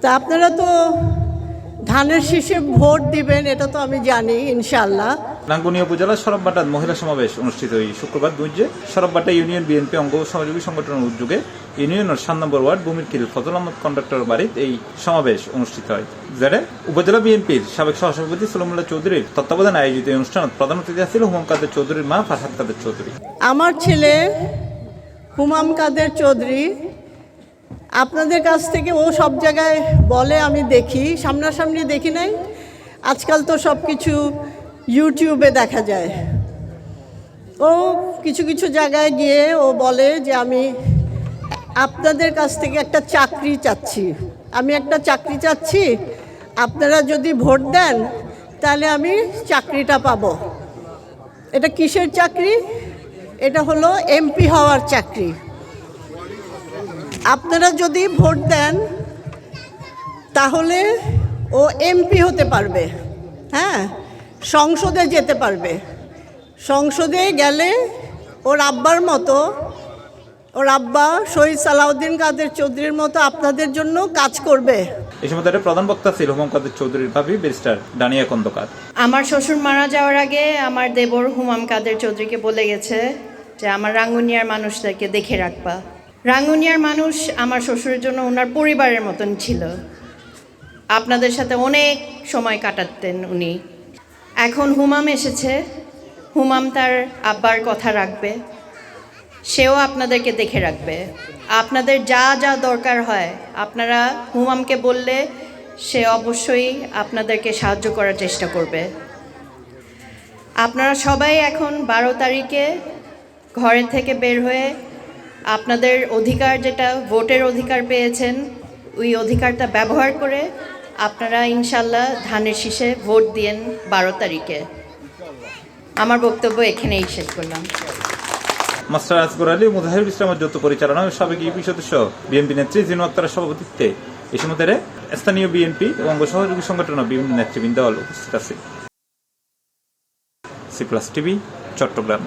তা আপনারা তো ধানের শীষে ভোট দিবেন, এটা তো আমি জানি ইনশাআল্লাহ। রাঙ্গুনিয়া উপজেলার সরববাটার মহিলা সমাবেশ অনুষ্ঠিত এই শুক্রবার 2 সরববাটা ইউনিয়ন বিএনপি অঙ্গ সহযোগী সংগঠনের উদ্যোগে ইউনিয়নের 7 নম্বর ওয়ার্ড ভূমিরকিল ফজল আহমদ কন্ডাক্টর বাড়িতে এই সমাবেশ অনুষ্ঠিত হয়। যারা উপজেলা বিএনপির সাবেক সহসভাপতি সলিমুল্লাহ চৌধুরীর তত্ত্বাবধানে আয়োজিত এই অনুষ্ঠানে প্রধান অতিথি ছিল হুমাম কাদের চৌধুরীর মা ফারহাদ কাদের চৌধুরী। আমার ছেলে হুমাম কাদের চৌধুরী, আপনাদের কাছ থেকে ও সব জায়গায় বলে, আমি দেখি, সামনাসামনি দেখি নাই, আজকাল তো সব কিছু ইউটিউবে দেখা যায়। ও কিছু কিছু জায়গায় গিয়ে ও বলে যে আমি আপনাদের কাছ থেকে একটা চাকরি চাচ্ছি, আমি একটা চাকরি চাচ্ছি, আপনারা যদি ভোট দেন তাহলে আমি চাকরিটা পাবো। এটা কিসের চাকরি? এটা হলো এমপি হওয়ার চাকরি। আপনারা যদি ভোট দেন তাহলে ও এমপি হতে পারবে, হ্যাঁ, সংসদে যেতে পারবে। সংসদে গেলে ওর আব্বার মতো, ওর আব্বা শহীদ সালাউদ্দিন কাদের চৌধুরীর মতো আপনাদের জন্য কাজ করবে। এই সময় তাদের প্রধান বক্তা ছিল হুমাম কাদের চৌধুরীর ভাবি ব্যারিস্টার ডানিয়া খন্দকার। আমার শ্বশুর মারা যাওয়ার আগে আমার দেবর হুমাম কাদের চৌধুরীকে বলে গেছে যে আমার রাঙ্গুনিয়ার মানুষদেরকে দেখে রাখবা। রাঙ্গুনিয়ার মানুষ আমার শ্বশুরের জন্য ওনার পরিবারের মতন ছিল, আপনাদের সাথে অনেক সময় কাটাতেন উনি। এখন হুমাম এসেছে, হুমাম তার আব্বার কথা রাখবে, সেও আপনাদেরকে দেখে রাখবে। আপনাদের যা যা দরকার হয় আপনারা হুমামকে বললে সে অবশ্যই আপনাদেরকে সাহায্য করার চেষ্টা করবে। আপনারা সবাই এখন 12 তারিখে ঘরের থেকে বের হয়ে আপনাদের অধিকার, যেটা ভোটের অধিকার পেয়েছেন, ওই অধিকারটা ব্যবহার করে আপনারা ইনশাল্লাহ ধানের শীষে ভোট দিয়েন 12 তারিখে। আমার বক্তব্য এখানেই শেষ করলাম। মাস্টার আসগর আলী ও মুজাহিরুল ইসলামের যৌথ পরিচালনা ও সাবেক ইউপি সদস্য বিএনপি নেত্রী জিনু আক্তারের সভাপতিত্বে এই সময় স্থানীয় বিএনপি এবং সহযোগী সংগঠনের বিভিন্ন নেতৃবৃন্দ উপস্থিত আছে। C plus TV, Chittagong.